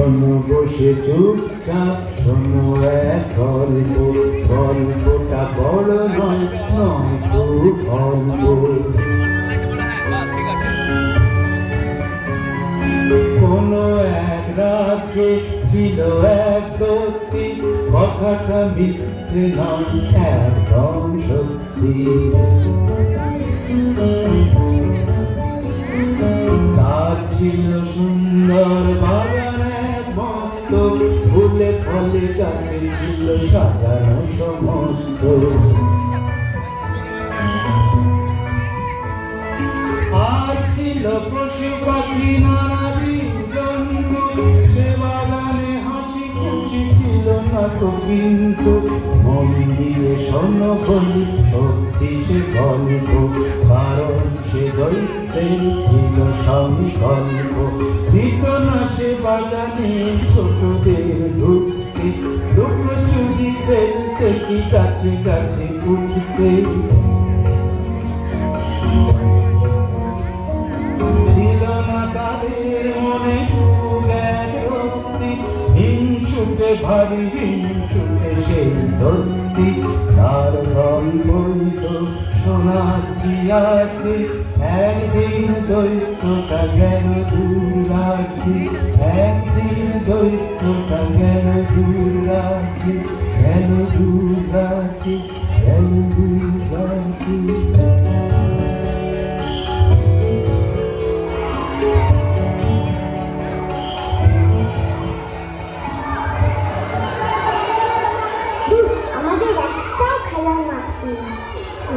শোনো বসে চুপচাপ শোনো এক গল্প, গল্পটা বড় নয় নয় খুব অল্প। কোনো এক রাজ্যে ছিল এক দত্তি, কথাটা মিথ্যে নয় একদম সত্যি। তার ছিল সুন্দর বাগান এক মস্ত, ফুলে ফলে গাছে ছিল সাজানো সমস্ত। আর ছিল পশু পাখি নানা জীবজন্তু, সে বাগানে হাসি খুশি ছিল না তো কিন্তু। মন দিয়ে শোনো বলি সত্যি সে গল্প, কারণ সে গল্পে ছিল সংকল্প। দিত না সে বাগানে ছোটদের ঢুকতে, লুকোচুরি ফেলতে কি গাছে গাছে উঠতে। ছিল না তাদের মনে সুখী, হিংসুটে ভারী হিংসুটে সেই ধরতি। তার গল্পই তো শোনাচ্ছি আছে, একদিন দৈত্যটা গেল দূর রাজ্যে, একদিন দৈত্যটা গেল দূর রাজ্যে, গেল দূর রাজ্যে, গেল দূর রাজ্যে।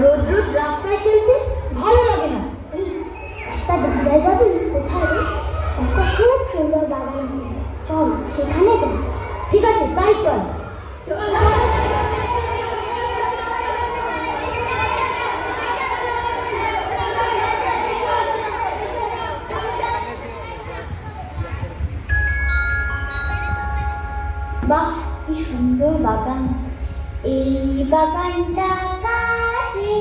রোদ রোদ রাস্তায় খেলতে ভালো লাগে না। একটা জায়গা যাবি কোথায়? একটা খুব সুন্দর বাগান আছে, চল সেখানে যাই। ঠিক আছে তাই চল। বাহ কি সুন্দর বাগান! এই বাগানটা কাটে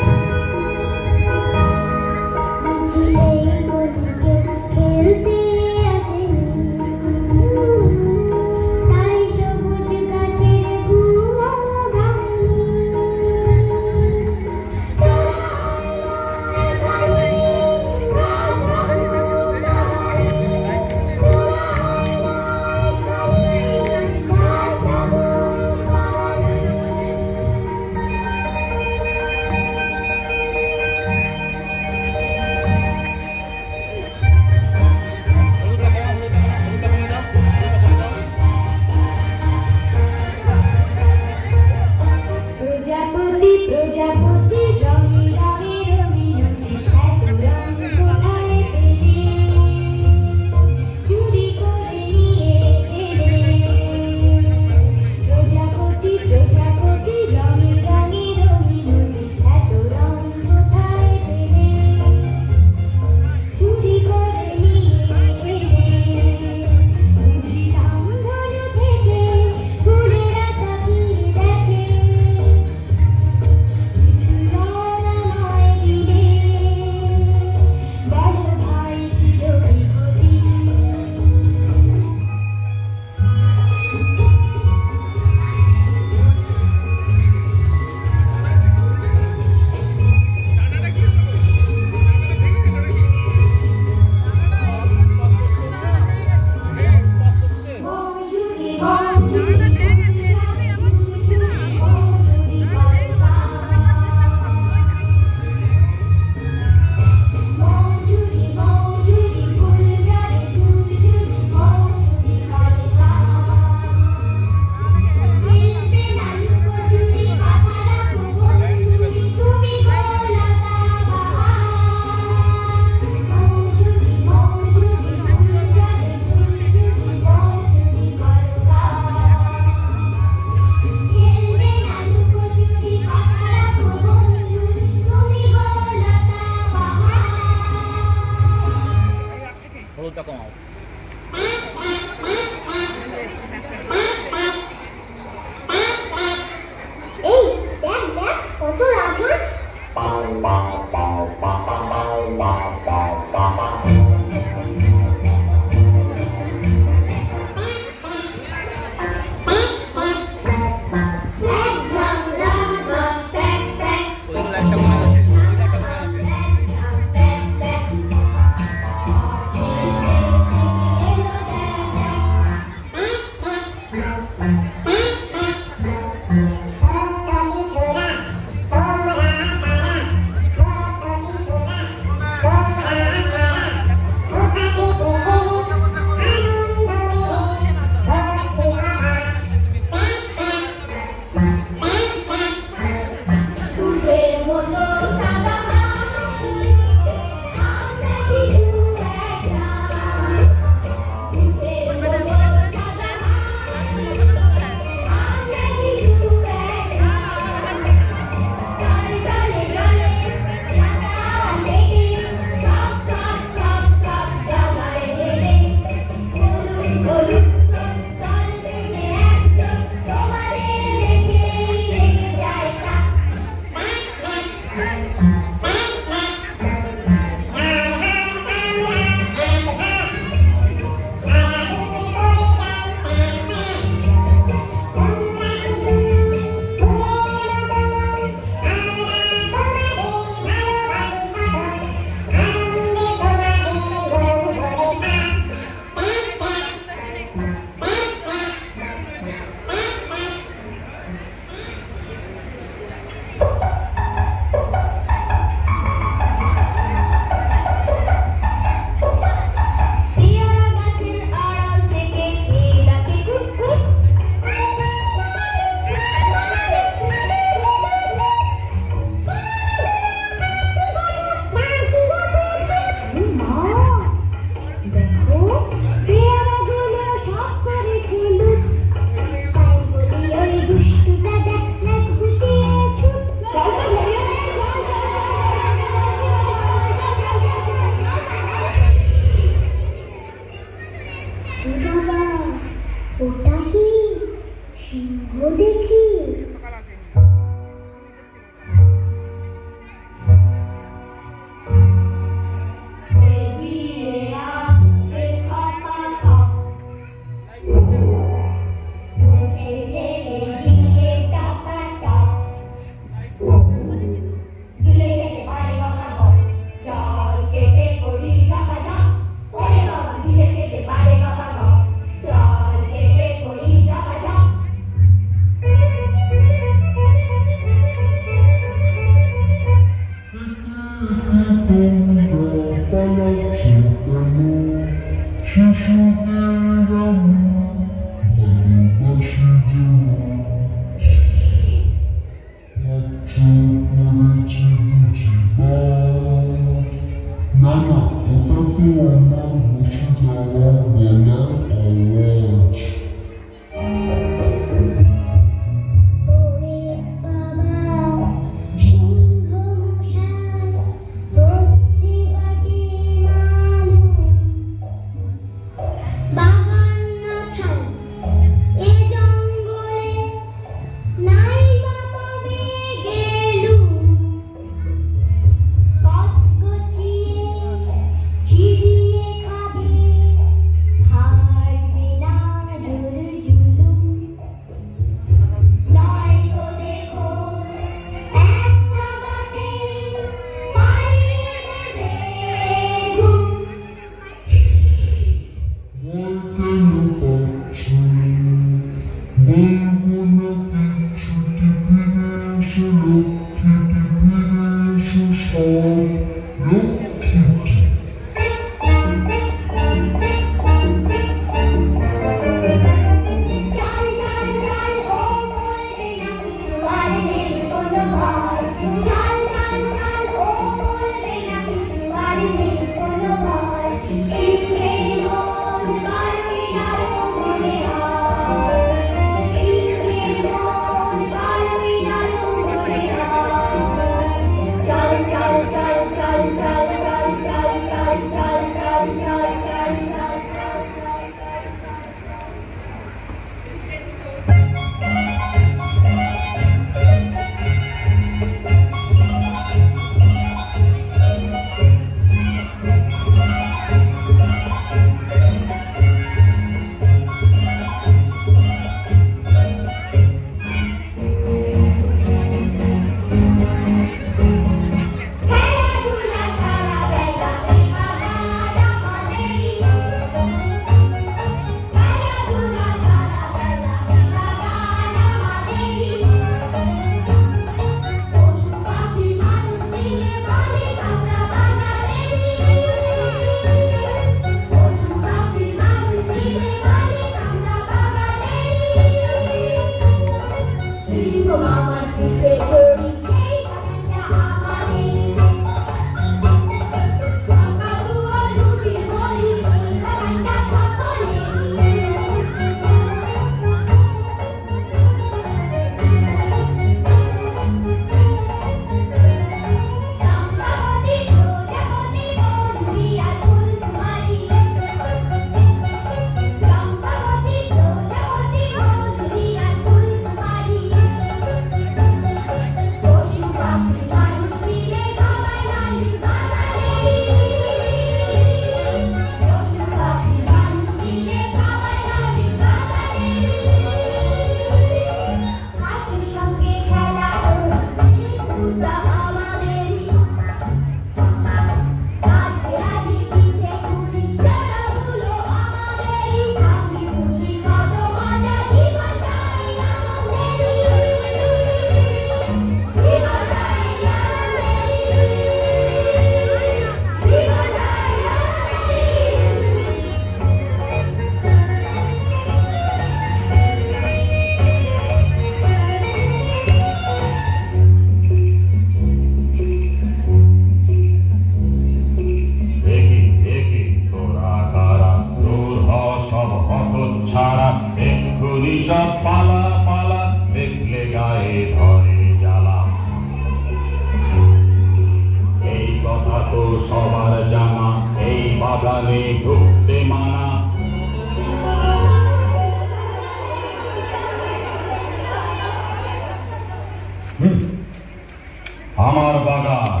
আমার বাগান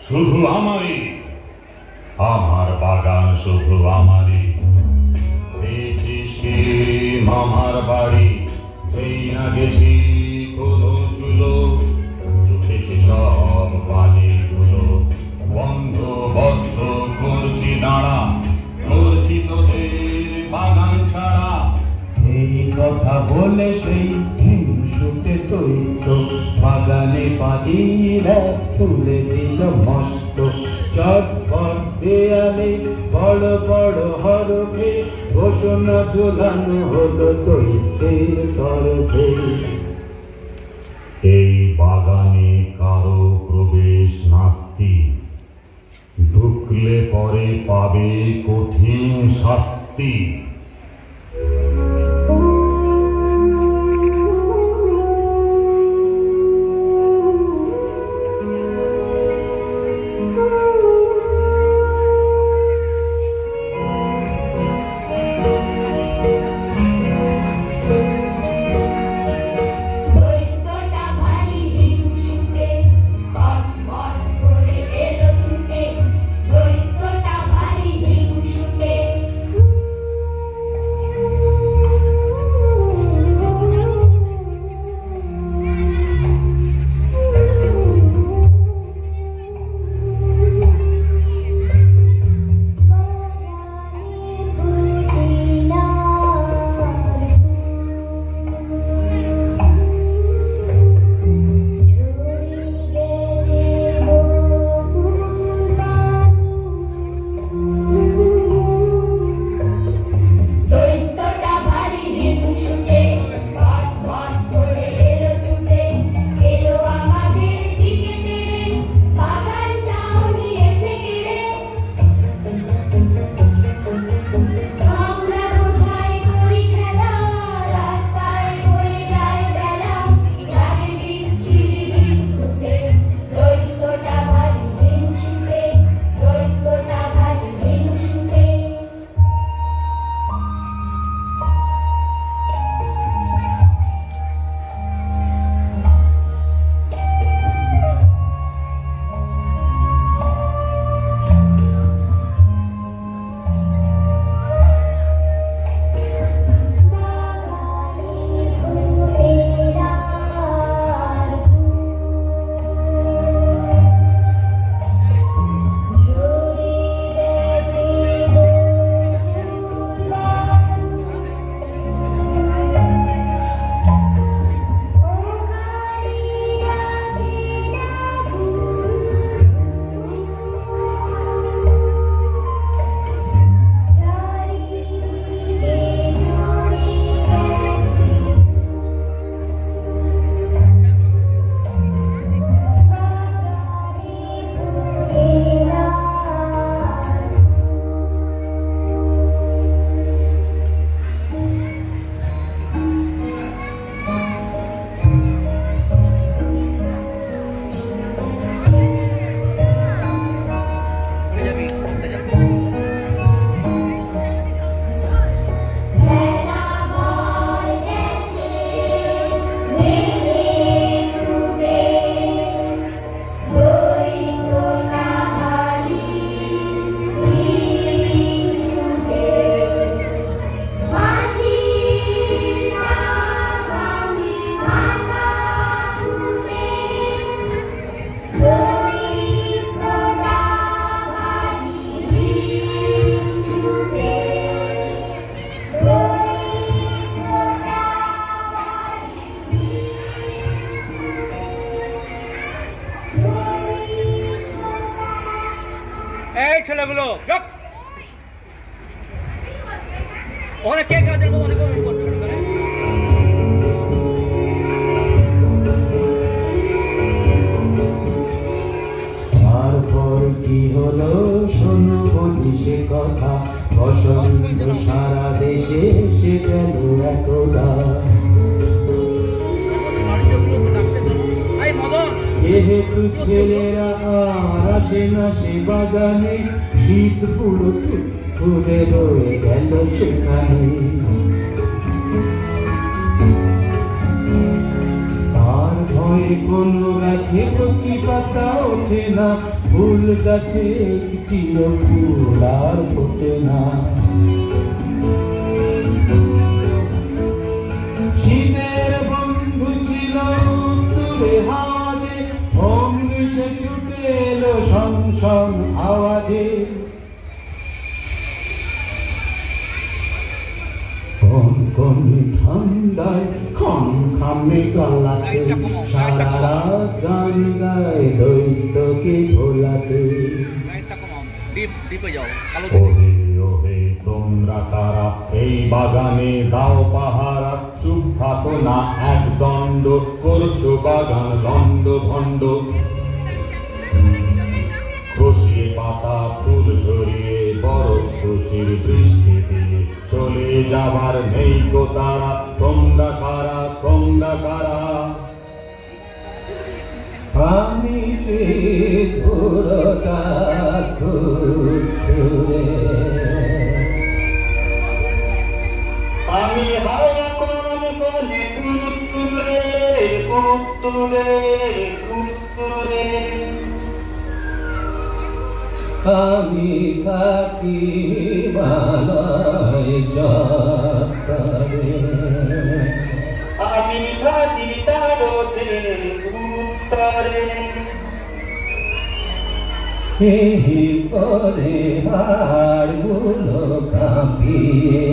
শুধু আমারই, আমার বাগান শুধু আমারই। দেখছিস কি মামার বাড়ি, যেই না গেছি কোনো চুলো, উঠেছে সব বালিগুলো। বন্দোবস্ত করছি দাঁড়া, করছি তোদের বাগান ছাড়া। এই কথা বলে সেই হিংসুটে তৈত বাগানে পাঁচিলে তুলে দিল মস্ত মস্ত চটপট দেয়ালে বড় বড় হরফে ঘোষণা ঝোলানো হলো দৈত্যের তরফে। এই বাগানে কারো প্রবেশ নাস্তি, ঢুকলে পরে পাবে কঠিন শাস্তি। এই ছেলেগুলো ওখানে কে কাজের মধ্যে করছে তারপর কি হলো শোনো বলি সে কথা, বসন্ত সারা দেশে এসে গেল একদা। যেহেতু ছেলেরা আর আসে না সে বাগানে, শীত পুরো ঘুরে রয়ে গেল সেখানে। তার ভয়ে কোনো গাছে কচি পাতা ওঠে না, ফুল গাছে একটিও ফুল আর ফোটে না। শীতের বন্ধু ছিল তুলে হাওয়াজে, অমনি সে ছুটে এলো সংসং আওয়াজে। কনকনে ঠান্ডায় খন সামনে টলাতে সারা রাত গান গায় দৈত্যকে ভোলাতে। ওহে ওহে তোমরা কারা এই বাগানে দাও পাহারা, চুপ থাকো না এক দণ্ড, করছো বাগান লন্ড ভণ্ড। খসিয়ে পাতা ফুল ঝরিয়ে বরফ খুশির বৃষ্টি দিয়ে চলে যাবার নেই গো তারা, তোমরা কারা তোমরা কারা। আমি সে ঘোরটা ঘুরে, আমি হাওয়া কোন কোনে কুতুরে কুতুরে কুতুরে। আমি থাকি বানাই যাত্রারে, আমি থাকি তারতে উত্তরে। এই পরে হাড়গুলো কাঁপিয়ে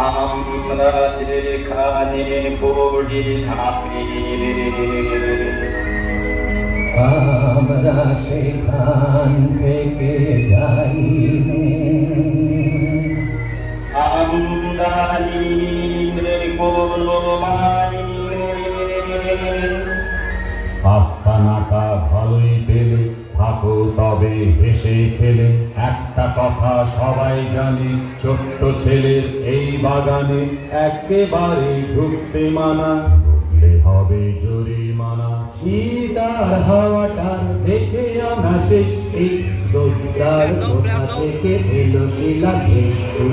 আমরা যেখানে পড়ি ঝাঁপিয়ে, আমরা সেখান থেকে যাই আমদানি কোনো মানি। আস্তানাটা ভালোই পেলে থাকো তবে হেসে খেলে, একটা কথা সবাই জানে ছোট্ট ছেলের এই বাগানে একেবারে ঢুকতে মানা, ঢুকলে হবে জরিমানা। শীত আর হাওয়াটার দেখে আমরা শেষে দোকার কোথা থেকে এলো শিলা ঘেঁষে,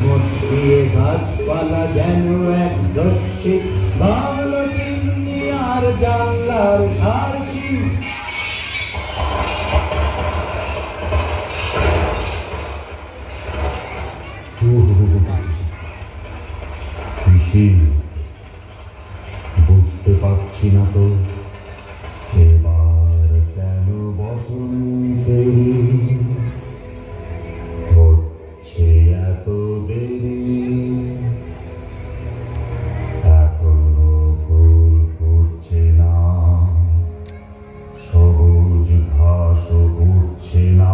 মধ্যে গাছপালা যেন এক দস্যে, ভালো চিমনি আর জানলার সারসি। বুঝতে পারছি না তো এবার কেন বসন্তে হচ্ছে এত দেরি, এখনো ফুল ফুটছে না, সবুজ ঘাসও উঠছে না,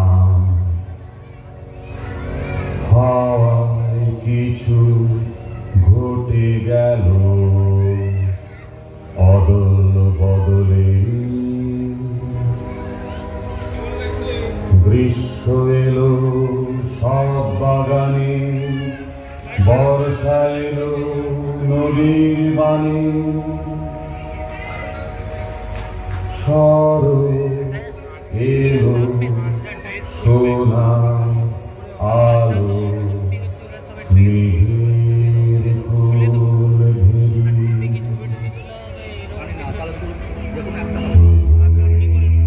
হাওয়ায় কিছু ঘটে গেল অদল বদলে। গ্রীষ্ম এলো সব বাগানে, বর্ষা এলো নদীর বানে, শরৎ এলো সোনা আলো, মেঘের ফুল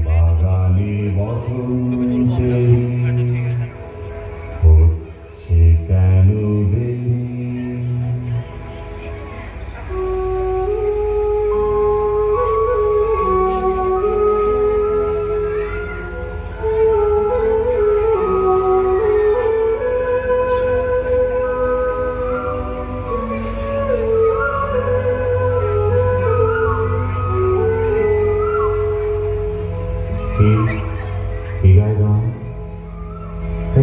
বাগানে বসন্তে হচ্ছে কেন দেরি।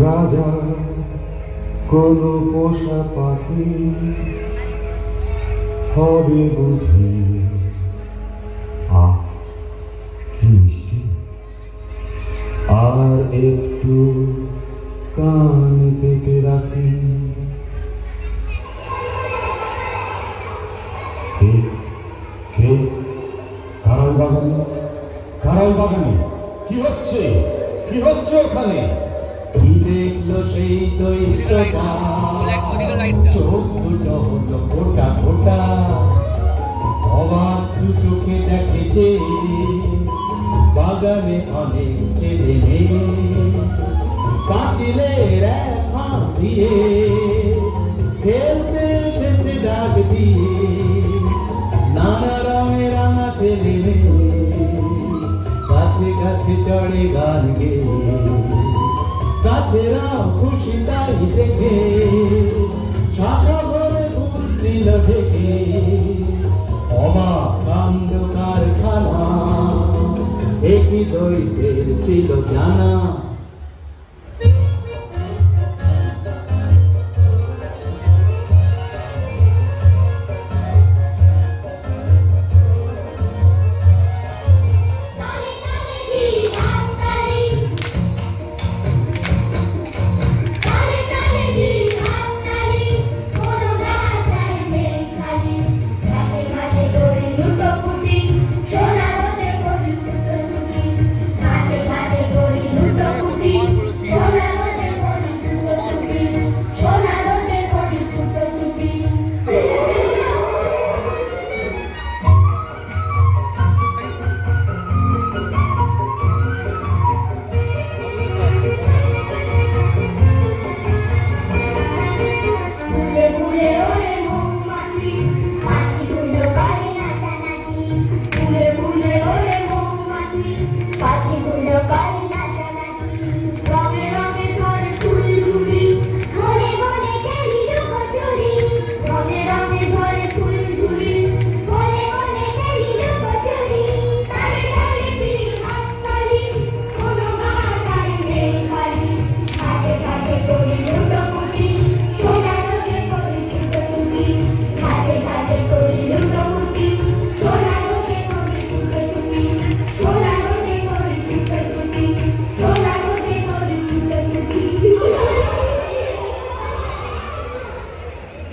রাজা কোন পোষা পাখি হবে বুঝি, কি মিষ্টি, আর একটু কান পেতে রাখি। কারাল বাগানে কি হচ্ছে কি হচ্ছে ওখানে? কি দেখলো সেই দৈত্যটা, চোখ দুটো হলো ফোটা ফোটা, অবাক দু চোখে দেখেছে বাগানে অনেক ছেলে মেয়ে, পাঁচিলের এক ফাঁক দিয়ে খেলতে এসেছে ডাক দিয়ে, নানা রঙের রাঙা ছেলে মেয়ে গাছে গাছে চড়ে গান গেয়ে, গাছেরা খুশি তাই দেখে শাখা ভরে ফুল দিল ছিল ঢেকে অবাক কাণ্ড কারখানা একই দৈতের ছিল জানা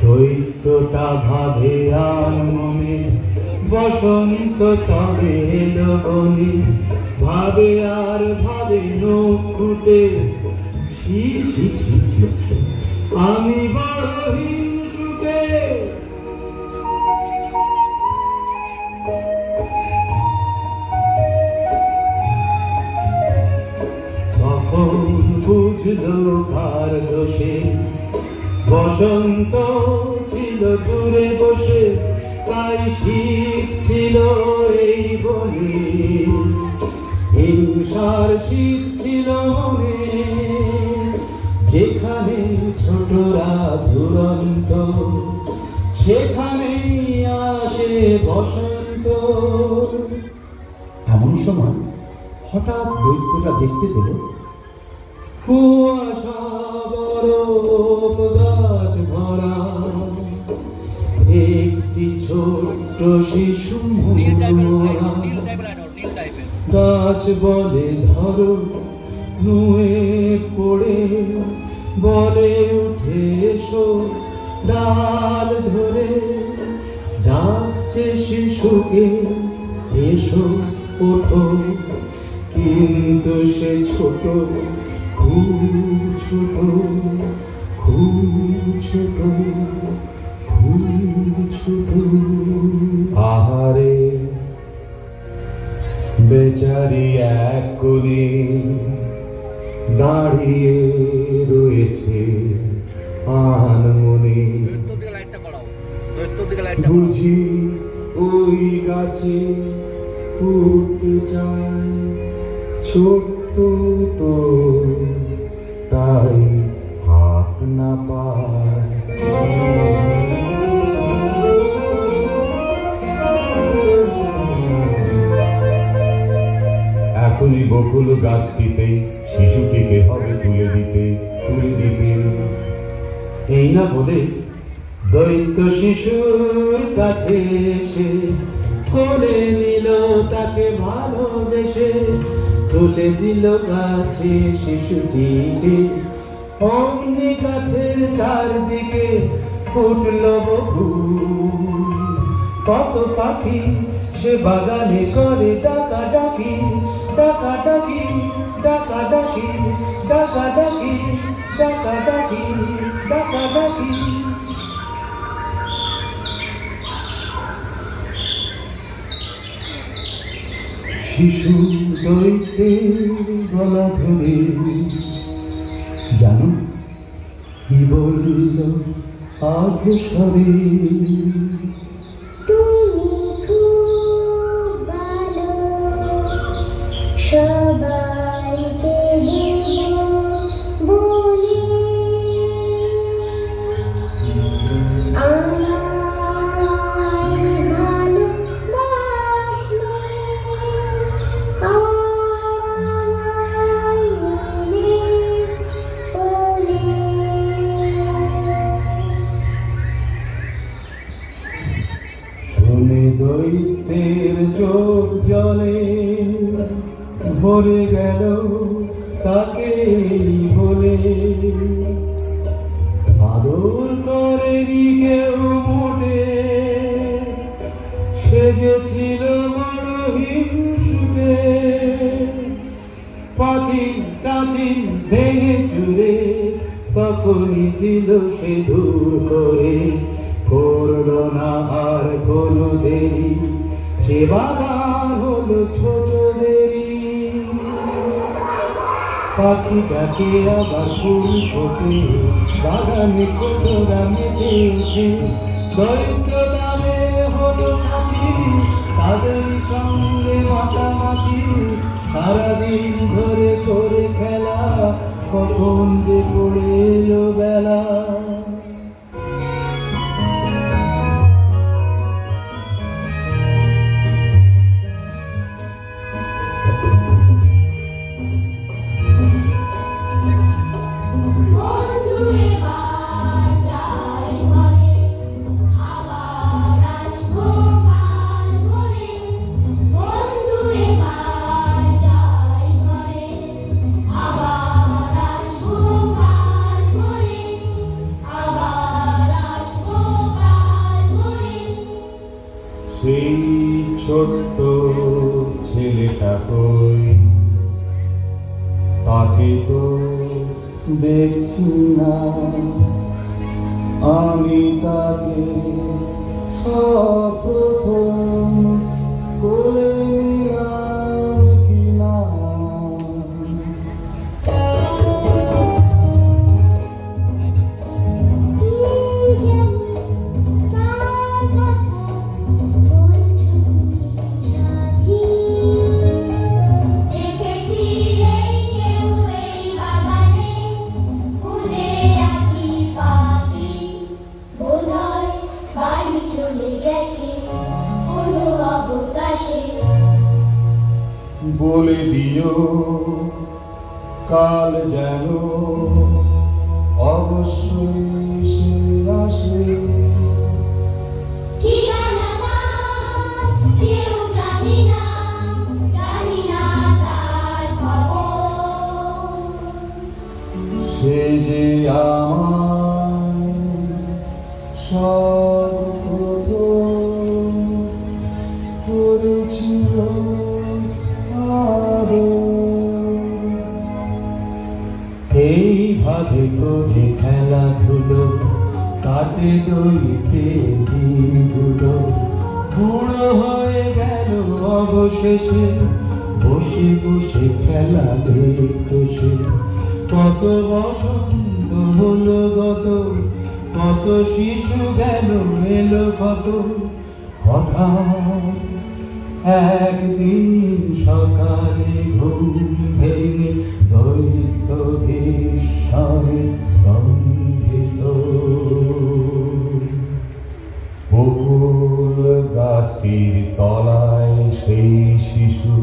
দৈত্যটা ভাবে আর মনে বসন্ত তবে এলো বনে ভাবে আর ভাবে নখ ফুটে আমি বড় হিংসুকে তখন বুঝলো কার দোষে বসন্ত ছিল দূরে বসে তাই শীত ছিল এই বনে হিংসার শীত ছিল মনে যেখানে ছোটরা দুরন্ত সেখানেই আসে বসন্ত এমন সময় হঠাৎ দৈত্যটা দেখতে পেল কুয়াশা বরফ গাছ ভরা একটি ছোট্ট শিশু মরা গাছ বলে ধরো নুয়ে পড়ে বলে উঠে এসো ডাল ধরে ডাকছে শিশুকে এসো ওঠো কিন্তু সে ছোট খুব ছোট খুব ছোট খুব ছোট আহারে বেচারি এক কোণে দাঁড়িয়ে রয়েছে আনমনে বুঝি ওই গাছে উঠতে চায় ছোট্ট তো তাই হাত না পায় এখনই বকুল গাছটিতে শিশুটিকে হবে তুলে দিতে এই না বলে দৈত্য শিশুর কাছে এসে কোলে নিল তাকে ভালোবেসে তুলে দিল কাছে শিশুটিকে অমনি গাছের চারদিকে ফুটল বকুল কত পাখি সে বাগানে করে ডাকাডাকি ডাকাডাকি ডাকাডাকি ডাকাডাকি ডাকাডাকি ডাকাডাকি শিশু দৈত্যের গলা ধরে জানো কি বলল আঘোষরে সবাইকে দেব বলে আমার তাকে বলে আদর করেনি কেউ মোটে, সেজেছিল বড় হিংসুটে। পাঁচিল টাচিল ভেঙে চুরে তখনই দিল সে দূর করে। করলো না আর কোনো দেরি, সে বাগান হলো ছোট দেরি। পাখিটাকে আবার ফুল ফোটে, বাগানে ছোটরা মেতে ওঠে। দরিদ্র দামে হলো সাথী, তাদের সঙ্গে মাতামাতি। সারাদিন ধরে করে খেলা, কখন যে পড়ে এলো বেলা। সেই ছোট্ট ছেলেটা কই, তাকে তো দেখছি না। আমি তাকে সপ্রথম কোলে নিলাম কিনা। বলে দিও কাল যেন অবশ্যই সে আসে। সে যে আমার সর্বপ্রথম করেছিল এইভাবে করে খেলাধুলো কাটে দইতে দিনগুলো। বুড়ো হয়ে গেল অবশেষে, বসে বসে খেলা দেখতো সে। কত বসন্ত হলো গত, কত শিশু গেল এলো কত। হঠাৎ একদিন সকালে ঘুম ভেঙে দৈত্য বিস্ময়ে স্তম্ভিত। বকুল গাছের তলায় সেই শিশু,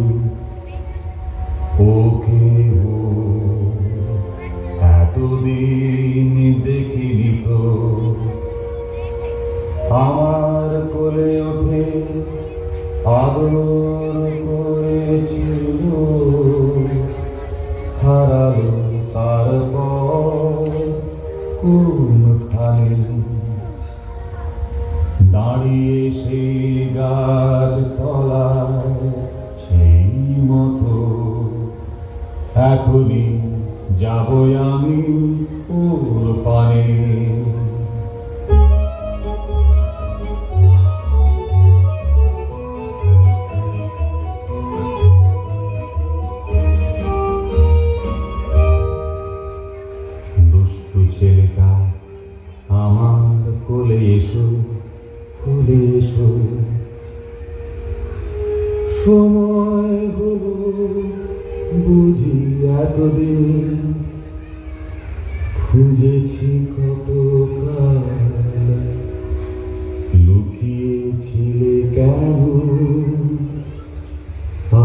ওকে এতদিন দেখিনি তো। আমার কোলে ওঠে আদর করেছিল, হারালো তারপর কোনখানে। দাঁড়িয়ে সেই গাছ তলায় সেই মতো এখনই যাবো আমি ওর পানে। ছেলেটা আমার কোলে এসো, কোলে এসো। সময় হলো বুঝি এতদিন, খুঁজেছি কত কাল। লুকিয়েছিলে কেন,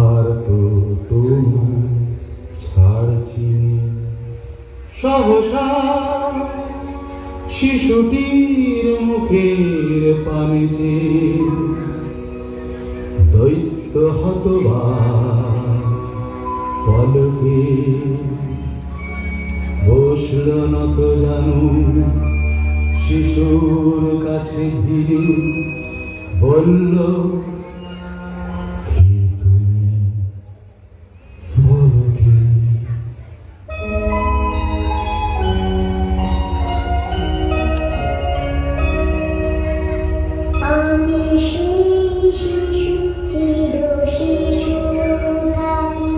আর তো তোমায় ছাড়ছি। সহসা শিশুটির মুখের পানে যে দৈত্য হতবাক পলকে বসল নত জানু শিশুর কাছে ধীরে বলল কে তুমি বলো কে? আমি সেই শিশু চির শিশু থাকি